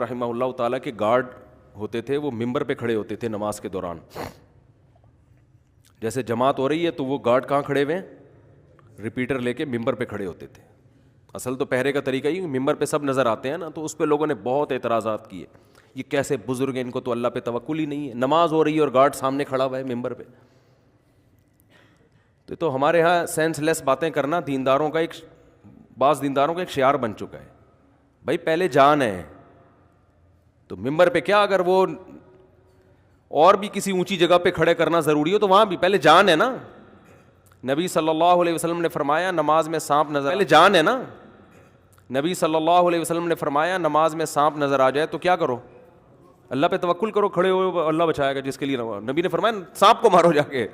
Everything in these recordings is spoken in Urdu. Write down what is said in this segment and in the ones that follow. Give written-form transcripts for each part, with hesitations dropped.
رحمہ اللہ تعالیٰ کے گارڈ ہوتے تھے, وہ ممبر پہ کھڑے ہوتے تھے نماز کے دوران. جیسے جماعت ہو رہی ہے تو وہ گارڈ کہاں کھڑے ہوئے ہیں, ریپیٹر لے کے ممبر پہ کھڑے ہوتے تھے. اصل تو پہرے کا طریقہ ہی ممبر پہ سب نظر آتے ہیں نا, تو اس پہ لوگوں نے بہت اعتراضات کیے, یہ کیسے بزرگ ہیں, ان کو تو اللہ پہ توکل ہی نہیں ہے, نماز ہو رہی ہے اور گارڈ سامنے کھڑا ہوا ہے ممبر پہ. تو ہمارے ہاں سینس لیس باتیں کرنا دینداروں کا بعض دینداروں کا ایک شعار بن چکا ہے. بھائی پہلے جان ہے تو ممبر پہ کیا, اگر وہ اور بھی کسی اونچی جگہ پہ کھڑے کرنا ضروری ہو تو وہاں بھی پہلے جان ہے نا. نبی صلی اللہ علیہ وسلم نے فرمایا نماز میں سانپ نظر, پہلے جان ہے نا. نبی صلی اللہ علیہ وسلم نے فرمایا نماز میں سانپ نظر آ جائے تو کیا کرو, اللہ پہ توکل کرو, کھڑے ہو اللہ بچائے گا جس کے لیے. نبی نے فرمایا سانپ کو مارو جا کے.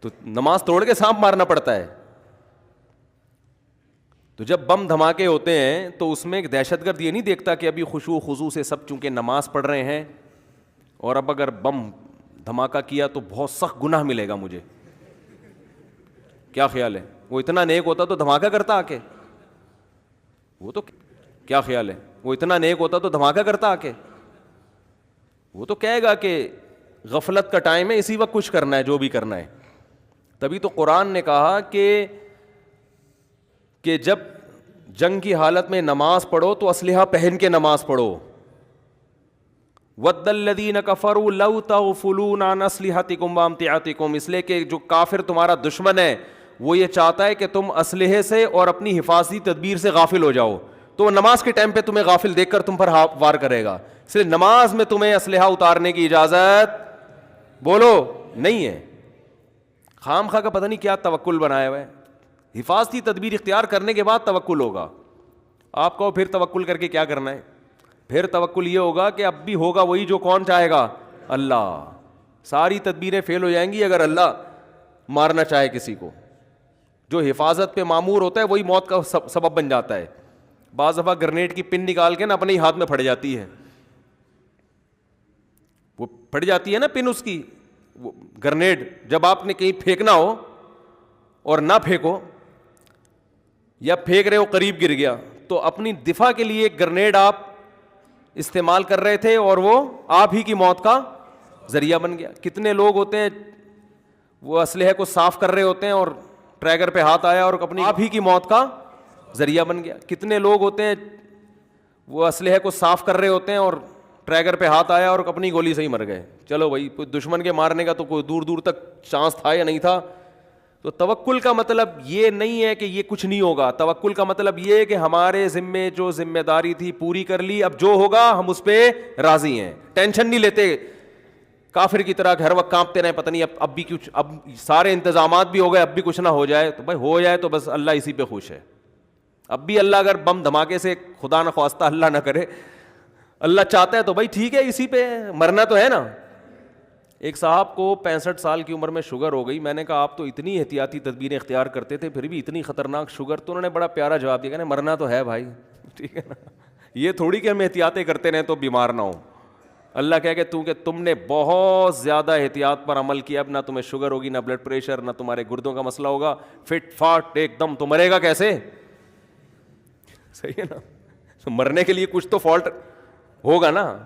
تو نماز توڑ کے سانپ مارنا پڑتا ہے. تو جب بم دھماکے ہوتے ہیں تو اس میں ایک دہشت گرد یہ نہیں دیکھتا کہ ابھی خشوع خضوع سے سب چونکہ نماز پڑھ رہے ہیں اور اب اگر بم دھماکہ کیا تو بہت سخت گناہ ملے گا مجھے. کیا خیال ہے, وہ اتنا نیک ہوتا تو دھماکہ کرتا آ کے, وہ تو کیا خیال ہے, وہ اتنا نیک ہوتا تو دھماکہ کرتا آ کے, وہ تو کہے گا کہ غفلت کا ٹائم ہے, اسی وقت کچھ کرنا ہے جو بھی کرنا ہے. تبھی تو قرآن نے کہا کہ جب جنگ کی حالت میں نماز پڑھو تو اسلحہ پہن کے نماز پڑھو. وَدَّ الَّذِينَ كَفَرُوا لَوْ تَغْفُلُونَ عَنْ أَسْلِحَتِكُمْ وَأَمْتِعَتِكُمْ, اس لیے کہ جو کافر تمہارا دشمن ہے وہ یہ چاہتا ہے کہ تم اسلحے سے اور اپنی حفاظتی تدبیر سے غافل ہو جاؤ, تو نماز کے ٹائم پہ تمہیں غافل دیکھ کر تم پر وار کرے گا. اس لیے نماز میں تمہیں اسلحہ اتارنے کی اجازت بولو نہیں ہے. خام خواہ کا پتہ نہیں کیا توکل بنایا ہوا ہے. حفاظتی تدبیر اختیار کرنے کے بعد توکل ہوگا. آپ کو پھر توکل کر کے کیا کرنا ہے, پھر توکل یہ ہوگا کہ اب بھی ہوگا وہی جو کون چاہے گا, اللہ. ساری تدبیریں فیل ہو جائیں گی اگر اللہ مارنا چاہے کسی کو. جو حفاظت پہ معمور ہوتا ہے وہی موت کا سبب بن جاتا ہے. بعض دفعہ گرنیڈ کی پن نکال کے نا اپنے ہی ہاتھ میں پھٹ جاتی ہے, وہ پھٹ جاتی ہے نا پن اس کی. وہ گرنیڈ جب آپ نے کہیں پھینکنا ہو اور نہ پھینکو, یا پھینک رہے ہو قریب گر گیا, تو اپنی دفاع کے لیے ایک گرنیڈ آپ استعمال کر رہے تھے اور وہ آپ ہی کی موت کا ذریعہ بن گیا. کتنے لوگ ہوتے ہیں وہ اسلحے کو صاف کر رہے ہوتے ہیں اور ٹریگر پہ ہاتھ آیا اور اپنی آپ ہی کی موت کا ذریعہ بن گیا. کتنے لوگ ہوتے ہیں وہ اسلحے کو صاف کر رہے ہوتے ہیں اور ٹریگر پہ ہاتھ آیا اور اپنی گولی سے ہی مر گئے. چلو بھائی, کوئی دشمن کے مارنے کا تو کوئی دور دور تک چانس تھا یا نہیں تھا. تو توکل کا مطلب یہ نہیں ہے کہ یہ کچھ نہیں ہوگا. توکل کا مطلب یہ ہے کہ ہمارے ذمے جو ذمہ داری تھی پوری کر لی, اب جو ہوگا ہم اس پہ راضی ہیں, ٹینشن نہیں لیتے کافر کی طرح ہر وقت کانپتے رہے پتہ نہیں اب بھی کچھ, اب سارے انتظامات بھی ہو گئے اب بھی کچھ نہ ہو جائے. تو بھائی ہو جائے تو بس اللہ اسی پہ خوش ہے. اب بھی اللہ اگر بم دھماکے سے خدا نہ خواستہ اللہ نہ کرے اللہ چاہتا ہے تو بھائی ٹھیک ہے, اسی پہ مرنا تو ہے نا. ایک صاحب کو 65 سال کی عمر میں شوگر ہو گئی. میں نے کہا آپ تو اتنی احتیاطی تدبیریں اختیار کرتے تھے پھر بھی اتنی خطرناک شوگر. تو انہوں نے بڑا پیارا جواب دیا کہ مرنا تو ہے بھائی, ٹھیک ہے نا, یہ تھوڑی کہ ہم احتیاطیں کرتے رہیں تو بیمار نہ ہو. اللہ کہے کہ تم نے بہت زیادہ احتیاط پر عمل کیا, اب نہ تمہیں شوگر ہوگی نہ بلڈ پریشر نہ تمہارے گردوں کا مسئلہ ہوگا, فٹ فاٹ ایک دم. تو مرے گا کیسے, صحیح ہے نا. تو مرنے کے لیے کچھ تو فالٹ ہوگا نا.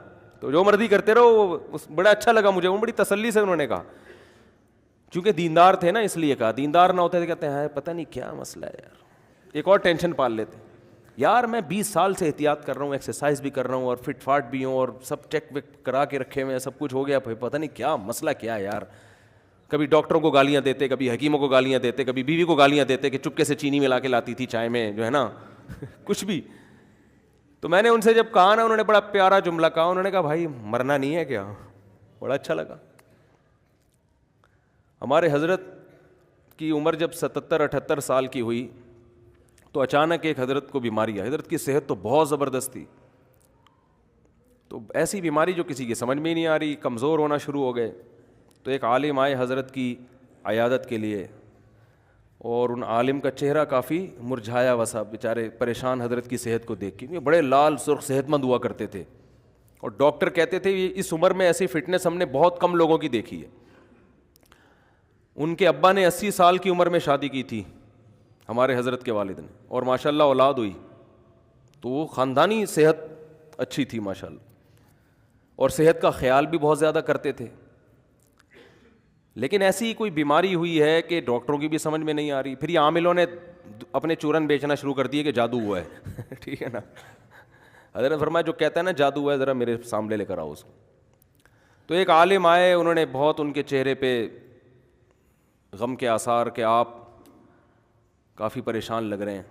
تو جو مرضی کرتے رہو. بڑا اچھا لگا مجھے, وہ بڑی تسلی سے انہوں نے کہا, چونکہ دیندار تھے نا اس لیے کہا. دیندار نہ ہوتے تھے کہتے ہیں پتہ نہیں کیا مسئلہ ہے یار, ایک اور ٹینشن پال لیتے. یار میں 20 سال سے احتیاط کر رہا ہوں, ایکسرسائز بھی کر رہا ہوں اور فٹ فاٹ بھی ہوں اور سب چیک ویک کرا کے رکھے ہوئے ہیں, سب کچھ ہو گیا, پتہ نہیں کیا مسئلہ کیا ہے یار. کبھی ڈاکٹروں کو گالیاں دیتے, کبھی حکیموں کو گالیاں دیتے, کبھی بیوی کو گالیاں دیتے کہ چپکے سے چینی ملا کے لاتی تھی چائے میں جو ہے نا کچھ بھی. تو میں نے ان سے جب کہا نا, انہوں نے بڑا پیارا جملہ کہا. انہوں نے کہا بھائی مرنا نہیں ہے کیا. بڑا اچھا لگا. ہمارے حضرت کی عمر جب 77-78 سال کی ہوئی تو اچانک ایک حضرت کو بیماری آئی. حضرت کی صحت تو بہت زبردست تھی, تو ایسی بیماری جو کسی کی سمجھ میں ہی نہیں آ رہی, کمزور ہونا شروع ہو گئے. تو ایک عالم آئے حضرت کی عیادت کے لیے, اور ان عالم کا چہرہ کافی مرجھایا ہوا سا, بیچارے پریشان حضرت کی صحت کو دیکھ کے. یہ بڑے لال سرخ صحت مند ہوا کرتے تھے, اور ڈاکٹر کہتے تھے یہ اس عمر میں ایسی فٹنس ہم نے بہت کم لوگوں کی دیکھی ہے. ان کے ابا نے 80 سال کی عمر میں شادی کی تھی ہمارے حضرت کے والد نے, اور ماشاء اللہ اولاد ہوئی. تو وہ خاندانی صحت اچھی تھی ماشاءاللہ, اور صحت کا خیال بھی بہت زیادہ کرتے تھے. لیکن ایسی کوئی بیماری ہوئی ہے کہ ڈاکٹروں کی بھی سمجھ میں نہیں آ رہی, پھر یہ عاملوں نے اپنے چورن بیچنا شروع کر دیے کہ جادو ہوا ہے. ٹھیک ہے نا, حضرت فرمایا جو کہتا ہے نا جادو ہوا ہے ذرا میرے سامنے لے کر آؤ اس کو. تو ایک عالم آئے, انہوں نے بہت ان کے چہرے پہ غم کے آثار کہ آپ کافی پریشان لگ رہے ہیں.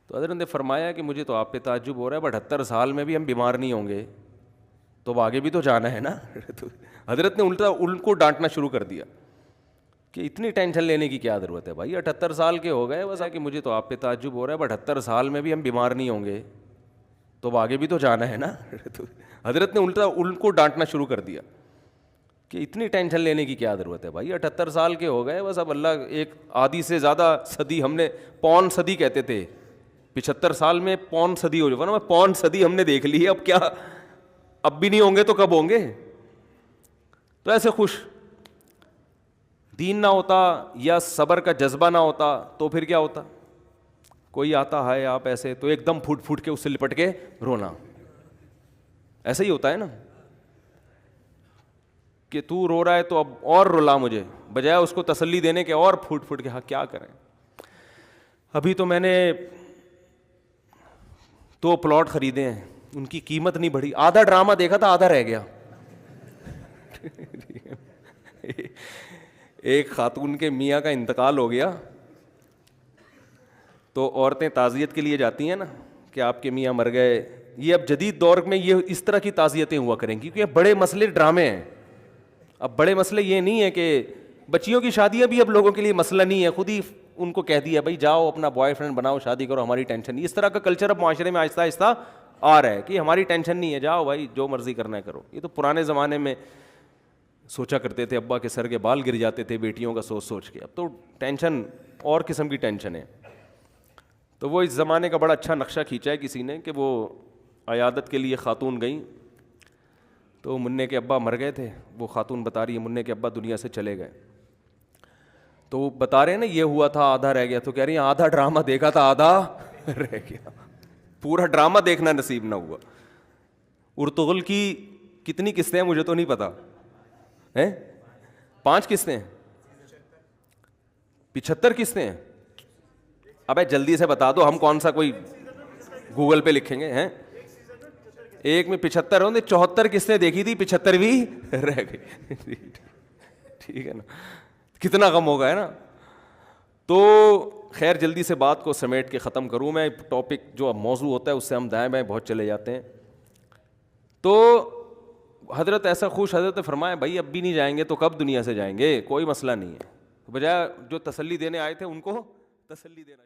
تو حضرت نے فرمایا کہ مجھے تو آپ پہ تعجب ہو رہا ہے, 78 سال میں بھی ہم بیمار نہیں ہوں گے تو اب آگے بھی تو جانا ہے نا. تو حضرت نے الٹا ان کو ڈانٹنا شروع کر دیا کہ اتنی ٹینشن لینے کی کیا ضرورت ہے بھائی, 78 سال کے ہو گئے بس, کہ مجھے تو آپ پہ تعجب ہو رہا ہے 78 سال میں بھی ہم بیمار نہیں ہوں گے تو اب آگے بھی تو جانا ہے نا. تو حضرت نے الٹا ان کو ڈانٹنا شروع کر دیا کہ اتنی ٹینشن لینے کی کیا ضرورت ہے بھائی, 78 سال کے ہو گئے بس, اب اللہ ایک آدھی سے زیادہ صدی, ہم نے پون صدی کہتے تھے, 75 سال میں پون صدی ہو جائے نا, پون صدی ہم نے دیکھ لی ہے, اب کیا, اب بھی نہیں ہوں گے تو کب ہوں گے. تو ایسے خوش دین نہ ہوتا یا صبر کا جذبہ نہ ہوتا تو پھر کیا ہوتا, کوئی آتا ہے آپ ایسے تو ایک دم پھوٹ پھوٹ کے اس سے لپٹ کے رونا, ایسا ہی ہوتا ہے نا کہ تو رو رہا ہے تو اب اور رلا مجھے, بجائے اس کو تسلی دینے کے اور پھوٹ پھوٹ کے, ہاں کیا کریں. ابھی تو میں نے 2 پلاٹ خریدے ہیں, ان کی قیمت نہیں بڑھی, آدھا ڈرامہ دیکھا تھا آدھا رہ گیا. ایک خاتون کے میاں کا انتقال ہو گیا تو عورتیں تعزیت کے لیے جاتی ہیں نا کہ آپ کے میاں مر گئے. یہ اب جدید دور میں یہ اس طرح کی تعزیتیں ہوا کریں گی کیونکہ بڑے مسئلے ڈرامے ہیں. اب بڑے مسئلے یہ نہیں ہے کہ بچیوں کی شادیاں بھی اب لوگوں کے لیے مسئلہ نہیں ہے, خود ہی ان کو کہہ دیا بھائی جاؤ اپنا بوائے فرینڈ بناؤ, شادی کرو, ہماری ٹینشن نہیں. اس طرح کا کلچر اب معاشرے میں آہستہ آہستہ آ رہا ہے کہ ہماری ٹینشن نہیں ہے, جاؤ بھائی جو مرضی کرنا ہے کرو. یہ تو پرانے زمانے میں سوچا کرتے تھے, ابا کے سر کے بال گر جاتے تھے بیٹیوں کا سوچ سوچ کے. اب تو ٹینشن اور قسم کی ٹینشن ہے. تو وہ اس زمانے کا بڑا اچھا نقشہ کھینچا ہے کسی نے کہ وہ عیادت کے لیے خاتون گئیں تو منع کے ابا مر گئے تھے. وہ خاتون بتا رہی ہے منع کے ابا دنیا سے چلے گئے, تو وہ بتا رہے ہیں نا یہ ہوا تھا آدھا رہ گیا, تو کہہ رہی ہیں آدھا ڈرامہ دیکھا تھا آدھا رہ گیا, پورا ڈرامہ دیکھنا نصیب نہ ہوا. ارطغرل کی کتنی قسطیں ہیں مجھے تو نہیں پتا ہیں, 5 قسطیں ہیں, 75 قسطیں ہیں. ابے جلدی سے بتا دو, ہم کون سا کوئی گوگل پہ لکھیں گے ہیں. ایک میں 75 ہوں, 74 قسطیں دیکھی تھی, 75 بھی رہ گئی. ٹھیک ہے نا, کتنا غم ہوگا ہے نا. تو خیر جلدی سے بات کو سمیٹ کے ختم کروں میں. ٹاپک جو موضوع ہوتا ہے اس سے ہم دائیں بائیں بہت چلے جاتے ہیں. تو حضرت ایسا خوش, حضرت نے فرمایا بھائی اب بھی نہیں جائیں گے تو کب دنیا سے جائیں گے, کوئی مسئلہ نہیں ہے. بجائے جو تسلی دینے آئے تھے ان کو تسلی دینا.